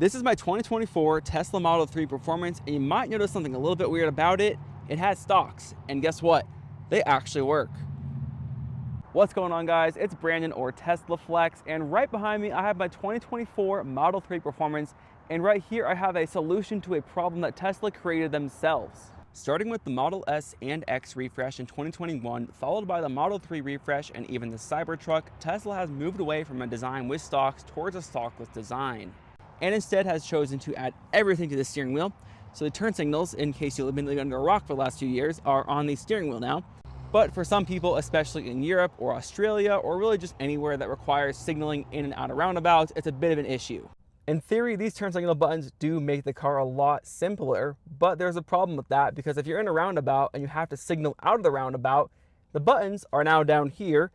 This is my 2024 Tesla Model 3 Performance, and you might notice something a little bit weird about it. It has stalks, and guess what? They actually work. What's going on, guys? It's Brandon, or teslaflex, and right behind me I have my 2024 Model 3 Performance, and right here I have a solution to a problem that Tesla created themselves. Starting with the Model S and X refresh in 2021, followed by the Model 3 refresh and even the Cybertruck, Tesla has moved away from a design with stalks towards a stalkless design, and instead has chosen to add everything to the steering wheel. So the turn signals, in case you've been living under a rock for the last few years, are on the steering wheel now. But for some people, especially in Europe or Australia, or really just anywhere that requires signaling in and out of roundabouts, it's a bit of an issue. In theory, these turn signal buttons do make the car a lot simpler, but there's a problem with that, because if you're in a roundabout and you have to signal out of the roundabout, the buttons are now down here.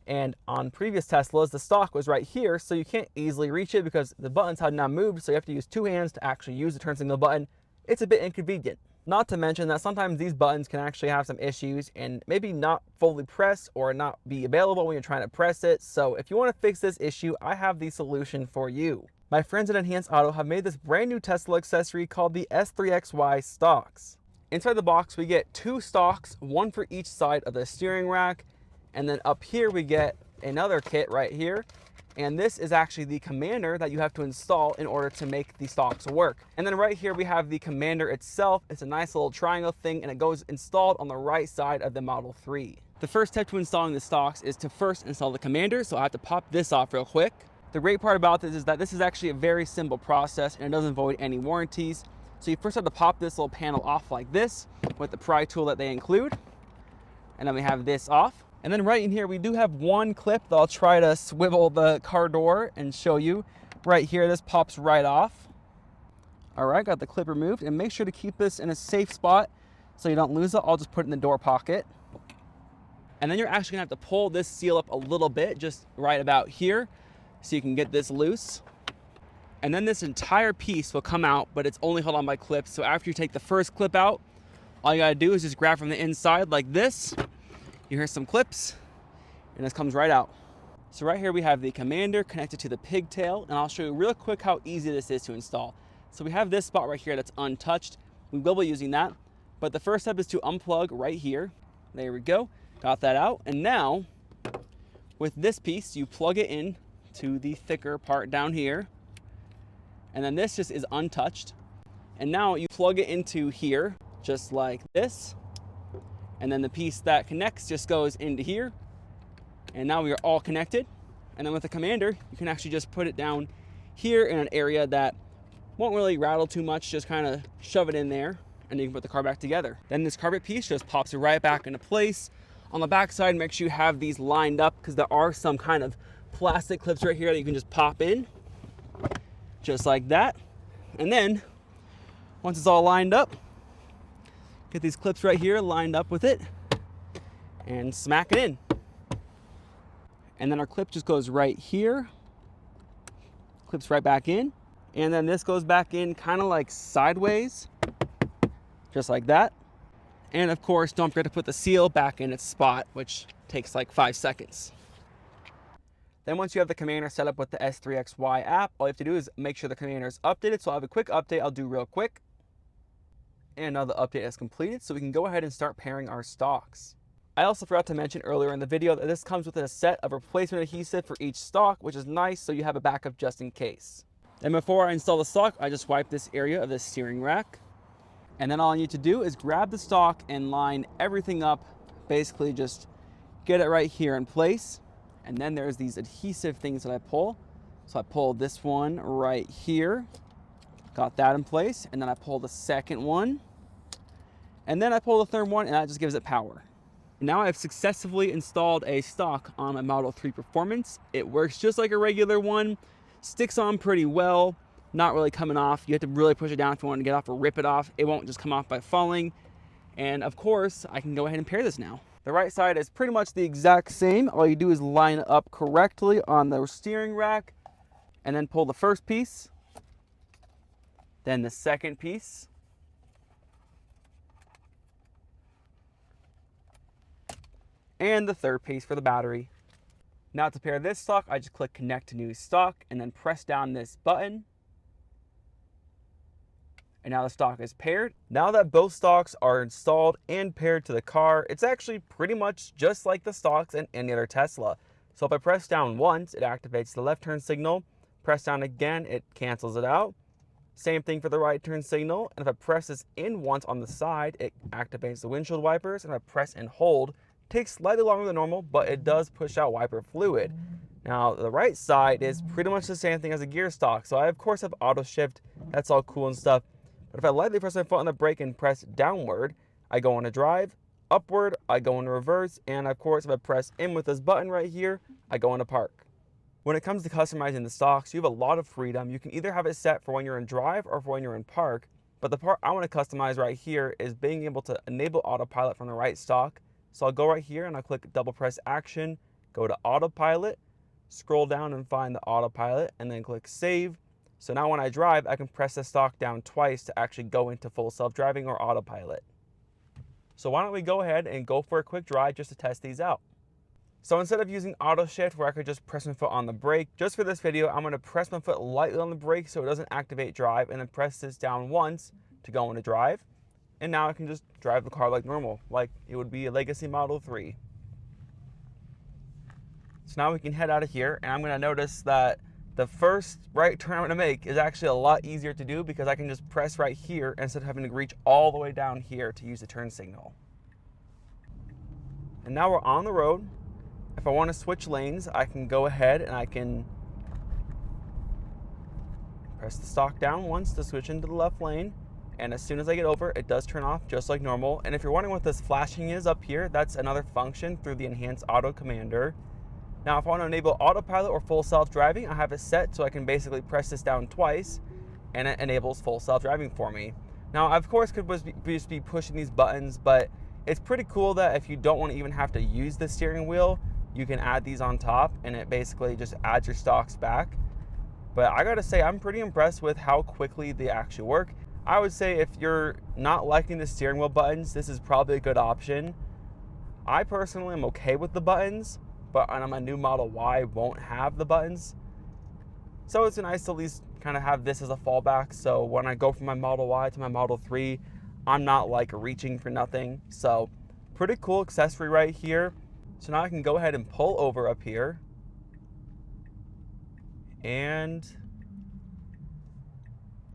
And on previous Teslas, the stalk was right here, so you can't easily reach it because the buttons had not moved, so you have to use two hands to actually use the turn signal button. It's a bit inconvenient. Not to mention that sometimes these buttons can actually have some issues and maybe not fully press or not be available when you're trying to press it. So if you want to fix this issue, I have the solution for you. My friends at Enhanced Auto have made this brand new Tesla accessory called the S3XY Stalks. Inside the box, we get two stalks, one for each side of the steering rack. And then up here we get another kit right here. And this is actually the commander that you have to install in order to make the stalks work. And then right here we have the commander itself. It's a nice little triangle thing, and it goes installed on the right side of the Model 3. The first step to installing the stalks is to first install the commander, so I have to pop this off real quick. The great part about this is that this is actually a very simple process and it doesn't void any warranties. So you first have to pop this little panel off like this with the pry tool that they include. And then we have this off. And then right in here, we do have one clip that I'll try to swivel the car door and show you. Right here, this pops right off. All right, got the clip removed, and make sure to keep this in a safe spot so you don't lose it. I'll just put it in the door pocket. And then you're actually gonna have to pull this seal up a little bit, just right about here, so you can get this loose. And then this entire piece will come out, but it's only held on by clips. So after you take the first clip out, all you gotta do is just grab from the inside like this. You hear some clips, and this comes right out. So right here we have the commander connected to the pigtail, and I'll show you real quick how easy this is to install. So we have this spot right here that's untouched. We will be using that, but the first step is to unplug right here. There we go, got that out. And now, with this piece, you plug it in to the thicker part down here, and then this just is untouched. And now you plug it into here, just like this. And then the piece that connects just goes into here. And now we are all connected. And then with the commander, you can actually just put it down here in an area that won't really rattle too much. Just kind of shove it in there, and you can put the car back together. Then this carpet piece just pops it right back into place. On the back side, make sure you have these lined up, because there are some kind of plastic clips right here that you can just pop in. Just like that. And then, once it's all lined up, get these clips right here lined up with it and smack it in. And then our clip just goes right here, clips right back in. And then this goes back in kind of like sideways, just like that. And of course, don't forget to put the seal back in its spot, which takes like 5 seconds. Then once you have the commander set up with the S3XY app, all you have to do is make sure the commander is updated. So I'll have a quick update I'll do real quick. And now the update is completed, so we can go ahead and start pairing our stalks. I also forgot to mention earlier in the video that this comes with a set of replacement adhesive for each stalk, which is nice, so you have a backup just in case. Then before I install the stalk, I just wipe this area of the steering rack. And then all I need to do is grab the stalk and line everything up, basically just get it right here in place. And then there's these adhesive things that I pull. So I pull this one right here. Got that in place, and then I pull the second one, and then I pull the third one, and that just gives it power. Now I've successfully installed a stalk on my Model 3 Performance. It works just like a regular one, sticks on pretty well, not really coming off. You have to really push it down if you want to get off or rip it off. It won't just come off by falling. And of course, I can go ahead and pair this now. The right side is pretty much the exact same. All you do is line it up correctly on the steering rack, and then pull the first piece. Then the second piece. And the third piece for the battery. Now to pair this stalk, I just click connect to new stalk and then press down this button. and now the stock is paired. Now that both stalks are installed and paired to the car, it's actually pretty much just like the stalks in any other Tesla. So if I press down once, it activates the left turn signal. Press down again, it cancels it out. Same thing for the right turn signal. And if I press this in once on the side, it activates the windshield wipers. And if I press and hold, it takes slightly longer than normal, but it does push out wiper fluid. Now, the right side is pretty much the same thing as a gear stalk. So I, of course, have auto shift. That's all cool and stuff. But if I lightly press my foot on the brake and press downward, I go into drive. Upward, I go into reverse. And, of course, if I press in with this button right here, I go into park. When it comes to customizing the stalks, you have a lot of freedom. You can either have it set for when you're in drive or for when you're in park. But the part I want to customize right here is being able to enable autopilot from the right stalk. So I'll go right here and I'll click double press action, go to autopilot, scroll down and find the autopilot, and then click save. So now when I drive, I can press the stalk down twice to actually go into full self-driving or autopilot. So why don't we go ahead and go for a quick drive just to test these out. So instead of using auto shift where I could just press my foot on the brake, just for this video, I'm going to press my foot lightly on the brake so it doesn't activate drive, and then press this down once to go into drive. And now I can just drive the car like normal, like it would be a Legacy Model 3. So now we can head out of here, and I'm going to notice that the first right turn I'm going to make is actually a lot easier to do because I can just press right here instead of having to reach all the way down here to use the turn signal. And now we're on the road. If I want to switch lanes, I can go ahead and I can press the stalk down once to switch into the left lane. And as soon as I get over, it does turn off just like normal. And if you're wondering what this flashing is up here, that's another function through the Enhanced Auto Commander. Now, if I want to enable autopilot or full self-driving, I have it set so I can basically press this down twice and it enables full self-driving for me. Now, I, of course, could just be pushing these buttons, but it's pretty cool that if you don't want to even have to use the steering wheel, you can add these on top and it basically just adds your stalks back. But I gotta say, I'm pretty impressed with how quickly they actually work. I would say if you're not liking the steering wheel buttons, this is probably a good option. I personally am okay with the buttons, but on my new Model Y won't have the buttons. So it's nice to at least kind of have this as a fallback. So when I go from my Model Y to my Model 3, I'm not like reaching for nothing. So pretty cool accessory right here. So now I can go ahead and pull over up here. And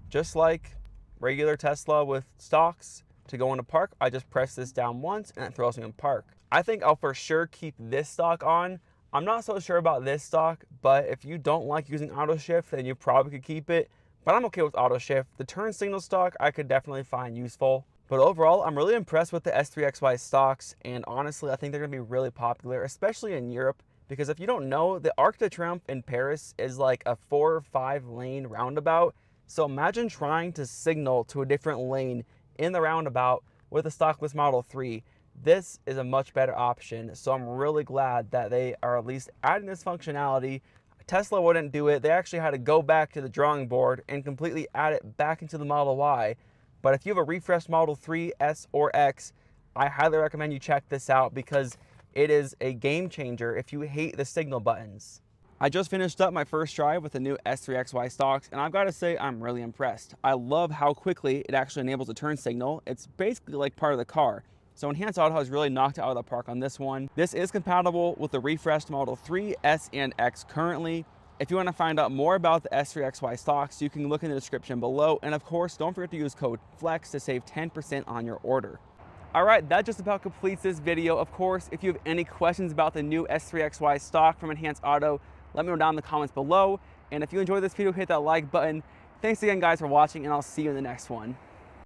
just like regular Tesla with stalks, to go into park, I just press this down once and it throws me in park. I think I'll for sure keep this stalk on. I'm not so sure about this stalk, but if you don't like using auto shift, then you probably could keep it. But I'm okay with auto shift. The turn signal stalk I could definitely find useful. But overall, I'm really impressed with the S3XY stalks, and honestly, I think they're gonna be really popular, especially in Europe, because if you don't know, the Arc de Triomphe in Paris is like a 4 or 5 lane roundabout. So imagine trying to signal to a different lane in the roundabout with a stockless Model 3. This is a much better option, so I'm really glad that they are at least adding this functionality. Tesla wouldn't do it. They actually had to go back to the drawing board and completely add it back into the Model Y. But if you have a refreshed Model 3, S, or X, I highly recommend you check this out because it is a game changer if you hate the signal buttons. I just finished up my first drive with the new S3XY Stalks, and I've got to say I'm really impressed. I love how quickly it actually enables a turn signal. It's basically like part of the car. So Enhanced Auto has really knocked it out of the park on this one. This is compatible with the refreshed Model 3, S, and X currently. If you want to find out more about the S3XY Stalks, you can look in the description below. And of course, don't forget to use code FLEX to save 10% on your order. All right, that just about completes this video. Of course, if you have any questions about the new S3XY stock from Enhanced Auto, let me know down in the comments below. And if you enjoyed this video, hit that like button. Thanks again, guys, for watching, and I'll see you in the next one.